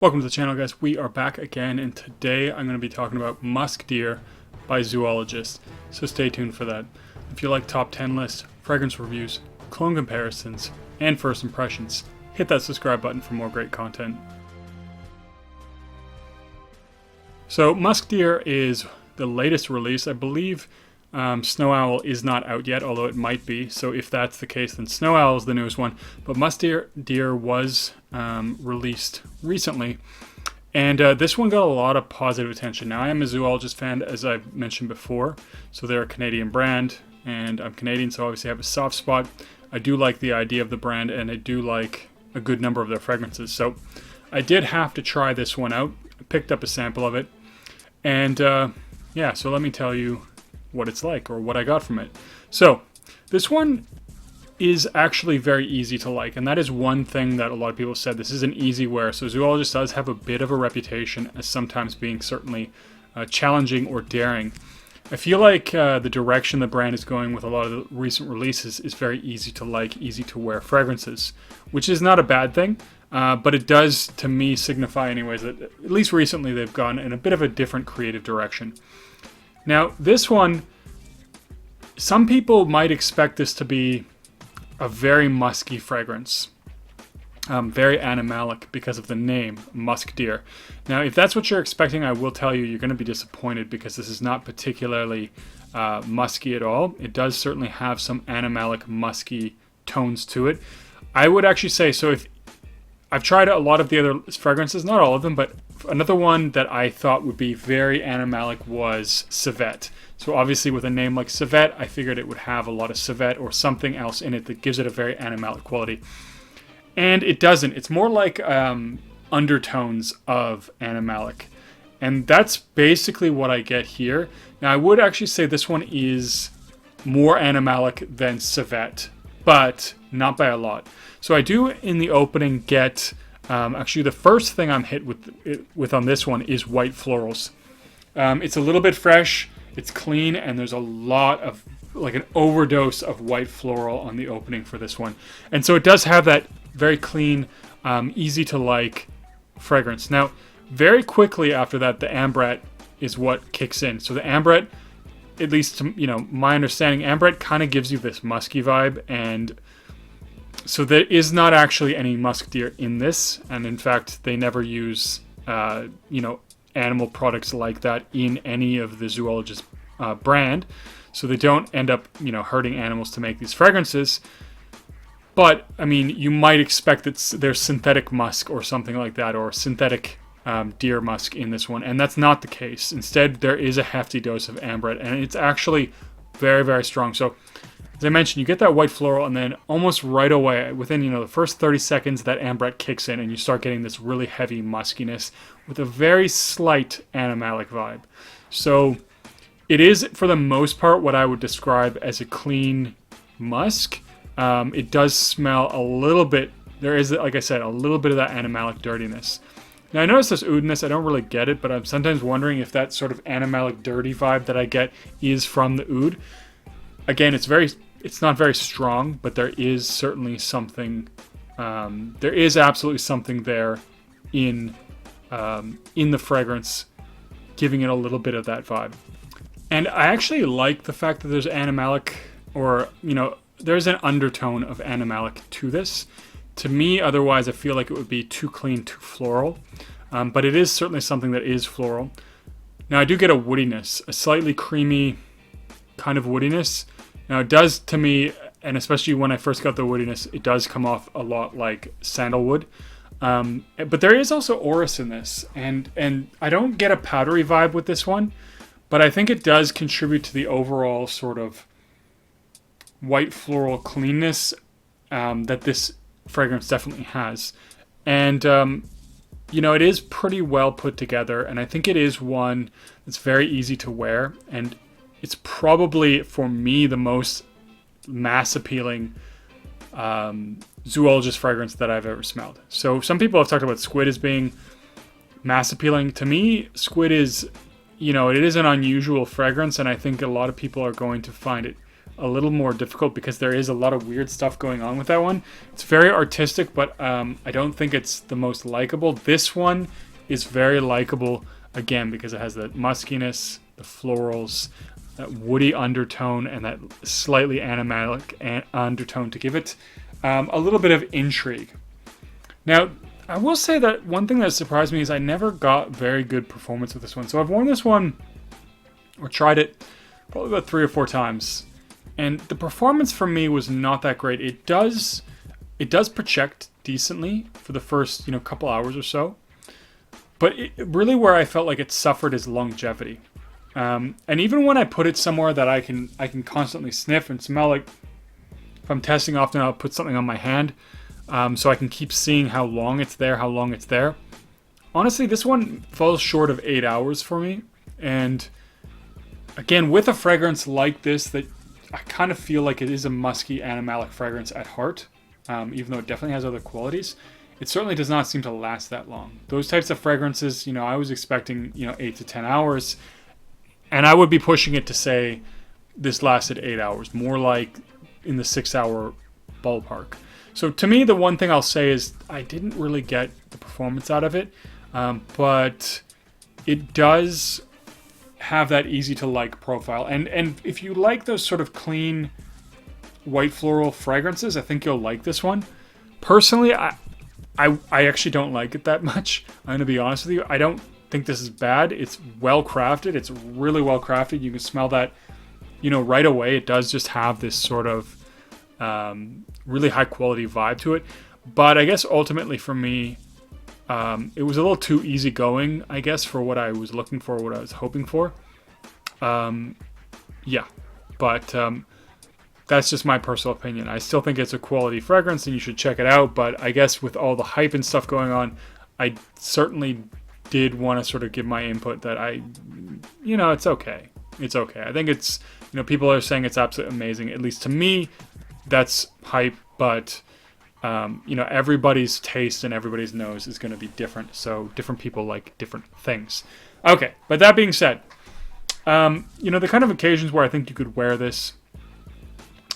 Welcome to the channel, guys. We are back again, and today I'm going to be talking about Musk Deer by Zoologist, so stay tuned for that. If you like top 10 lists, fragrance reviews, cologne comparisons, and first impressions, hit that subscribe button for more great content. So Musk Deer is the latest release. I believe Snow Owl is not out yet, although it might be. So if that's the case, then Snow Owl is the newest one. But Musk Deer was released recently, and this one got a lot of positive attention. Now, I am a Zoologist fan, as I've mentioned before. So they're a Canadian brand, and I'm Canadian, so obviously I have a soft spot. I do like the idea of the brand, and I do like a good number of their fragrances. So I did have to try this one out. I picked up a sample of it, and yeah, so let me tell you what it's like, or what I got from it. So this one is actually very easy to like, and that is one thing that a lot of people said. This is an easy wear. So Zoologist does have a bit of a reputation as sometimes being certainly challenging or daring. I feel like the direction the brand is going with a lot of the recent releases is very easy to like, easy to wear fragrances, which is not a bad thing, but it does, to me, signify anyways that at least recently they've gone in a bit of a different creative direction. Now, this one, some people might expect this to be a very musky fragrance, very animalic because of the name, Musk Deer. Now, if that's what you're expecting, I will tell you, you're going to be disappointed, because this is not particularly musky at all. It does certainly have some animalic, musky tones to it. I would actually say, so if I've tried a lot of the other fragrances, not all of them, but another one that I thought would be very animalic was Civet. So obviously with a name like Civet, I figured it would have a lot of civet or something else in it that gives it a very animalic quality. And it doesn't. It's more like undertones of animalic. And that's basically what I get here. Now, I would actually say this one is more animalic than Civet, but not by a lot. So I do, in the opening, get actually the first thing I'm hit with on this one is white florals. It's a little bit fresh, it's clean, and there's a lot of, like, an overdose of white floral on the opening for this one. And so it does have that very clean, easy to like fragrance. Now, very quickly after that, the ambret is what kicks in. So the ambret, at least to, my understanding, ambret kind of gives you this musky vibe, and so there is not actually any Musk Deer in this, and in fact, they never use, animal products like that in any of the Zoologist brand, so they don't end up, hurting animals to make these fragrances. But, I mean, you might expect that there's synthetic musk or something like that, or synthetic deer musk in this one, and that's not the case. Instead, there is a hefty dose of ambret, and it's actually very, very strong. So, as I mentioned, you get that white floral, and then almost right away, within the first 30 seconds, that ambret kicks in, and you start getting this really heavy muskiness with a very slight animalic vibe. So it is, for the most part, what I would describe as a clean musk. It does smell a little bit. There is, like I said, a little bit of that animalic dirtiness. Now, I notice this oudness. I don't really get it, but I'm sometimes wondering if that sort of animalic dirty vibe that I get is from the oud. Again, it's not very strong, but there is certainly something. There is absolutely something there in the fragrance, giving it a little bit of that vibe. And I actually like the fact that there's animalic, or there's an undertone of animalic to this. To me, otherwise, I feel like it would be too clean, too floral. But it is certainly something that is floral. Now, I do get a woodiness, a slightly creamy kind of woodiness. Now, it does, to me, and especially when I first got the woodiness, it does come off a lot like sandalwood. But there is also orris in this, and I don't get a powdery vibe with this one, but I think it does contribute to the overall sort of white floral cleanness that this fragrance definitely has. And, it is pretty well put together, and I think it is one that's very easy to wear, and it's probably, for me, the most mass-appealing Zoologist fragrance that I've ever smelled. So some people have talked about squid as being mass-appealing. To me, squid is, it is an unusual fragrance, and I think a lot of people are going to find it a little more difficult because there is a lot of weird stuff going on with that one. It's very artistic, but I don't think it's the most likable. This one is very likable, again, because it has that muskiness, the florals, that woody undertone, and that slightly animalic undertone to give it a little bit of intrigue. Now, I will say that one thing that surprised me is I never got very good performance with this one. So I've worn this one, or tried it, probably about 3 or 4 times. And the performance for me was not that great. It does project decently for the first, couple hours or so. But really where I felt like it suffered is longevity. And even when I put it somewhere that I can constantly sniff and smell, like if I'm testing often, I'll put something on my hand so I can keep seeing how long it's there, Honestly, this one falls short of 8 hours for me. And again, with a fragrance like this, that I kind of feel like it is a musky, animalic fragrance at heart, even though it definitely has other qualities. It certainly does not seem to last that long. Those types of fragrances, I was expecting, 8 to 10 hours. And I would be pushing it to say this lasted 8 hours, more like in the 6-hour ballpark. So to me, the one thing I'll say is I didn't really get the performance out of it, but it does have that easy to like profile. And if you like those sort of clean white floral fragrances, I think you'll like this one. Personally, I actually don't like it that much. I'm going to be honest with you. I don't think this is bad. It's well crafted. It's really well crafted. You can smell that, right away. It does just have this sort of really high quality vibe to it. But I guess ultimately for me, it was a little too easygoing, I guess, for what I was looking for, what I was hoping for. Yeah, but that's just my personal opinion. I still think it's a quality fragrance and you should check it out. But I guess with all the hype and stuff going on, I certainly did want to sort of give my input that it's okay. It's okay. I think it's, people are saying it's absolutely amazing. At least to me, that's hype. But, everybody's taste and everybody's nose is going to be different. So different people like different things. Okay. But that being said, the kind of occasions where I think you could wear this,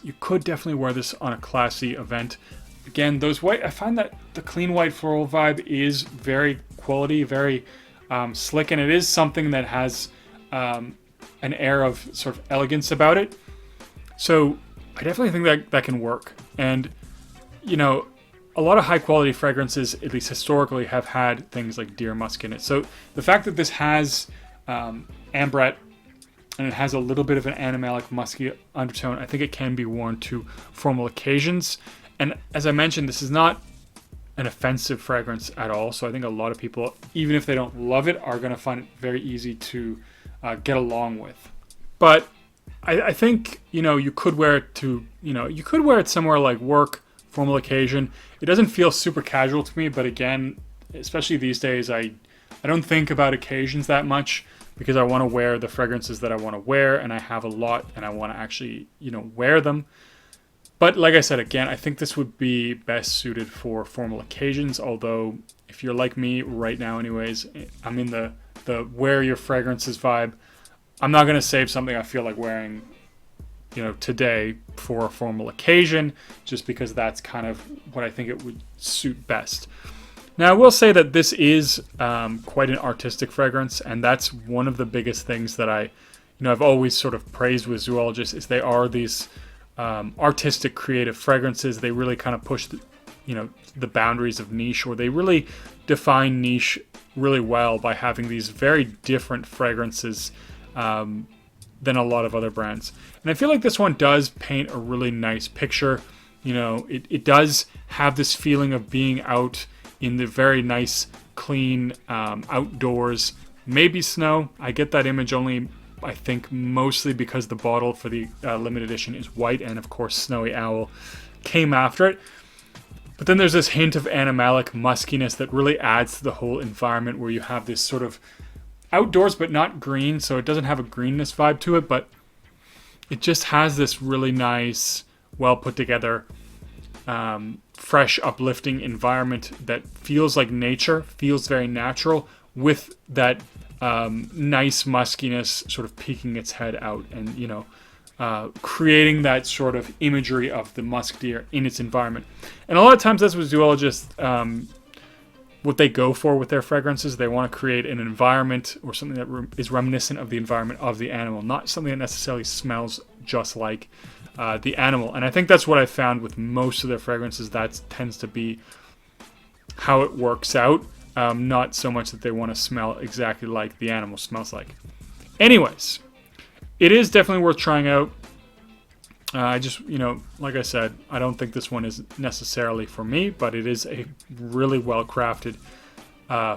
you could definitely wear this on a classy event. Again, I find that the clean white floral vibe is very quality, very slick, and it is something that has an air of sort of elegance about it. So I definitely think that can work. And, a lot of high quality fragrances, at least historically, have had things like deer musk in it. So the fact that this has ambrette, and it has a little bit of an animalic musky undertone, I think it can be worn to formal occasions. And as I mentioned, this is not an offensive fragrance at all. So I think a lot of people, even if they don't love it, are going to find it very easy to get along with. But I think, you could wear it to, you could wear it somewhere like work, formal occasion. It doesn't feel super casual to me, but again, especially these days, I don't think about occasions that much because I want to wear the fragrances that I want to wear, and I have a lot and I want to actually, wear them. But like I said, again, I think this would be best suited for formal occasions, although if you're like me right now anyways, I'm in the wear your fragrances vibe. I'm not going to save something I feel like wearing, today for a formal occasion, just because that's kind of what I think it would suit best. Now, I will say that this is quite an artistic fragrance, and that's one of the biggest things that I've always sort of praised with Zoologist, is they are these artistic, creative fragrances. They really kind of push the boundaries of niche, or they really define niche really well by having these very different fragrances than a lot of other brands. And I feel like this one does paint a really nice picture. It does have this feeling of being out in the very nice, clean outdoors. Maybe snow. I get that image only, I think, mostly because the bottle for the limited edition is white, and of course Snowy Owl came after it. But then there's this hint of animalic muskiness that really adds to the whole environment, where you have this sort of outdoors but not green, so it doesn't have a greenness vibe to it, but it just has this really nice, well put together, fresh, uplifting environment that feels like nature, feels very natural, with that nice muskiness sort of peeking its head out. And creating that sort of imagery of the musk deer in its environment. And a lot of times that's what zoologists, what they go for with their fragrances. They want to create an environment or something that is reminiscent of the environment of the animal, not something that necessarily smells just like the animal. And I think that's what I found with most of their fragrances. That tends to be how it works out. Not so much that they want to smell exactly like the animal smells like. Anyways, it is definitely worth trying out. I just, like I said, I don't think this one is necessarily for me, but it is a really well-crafted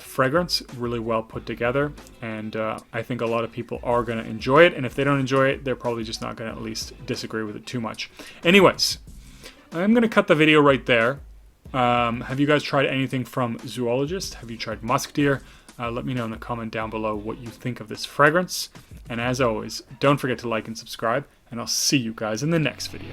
fragrance, really well put together, and I think a lot of people are going to enjoy it, and if they don't enjoy it, they're probably just not going to at least disagree with it too much. Anyways, I'm going to cut the video right there. Have you guys tried anything from Zoologist? Have you tried musk deer? Let me know in the comment down below what you think of this fragrance. And as always, don't forget to like and subscribe, and I'll see you guys in the next video.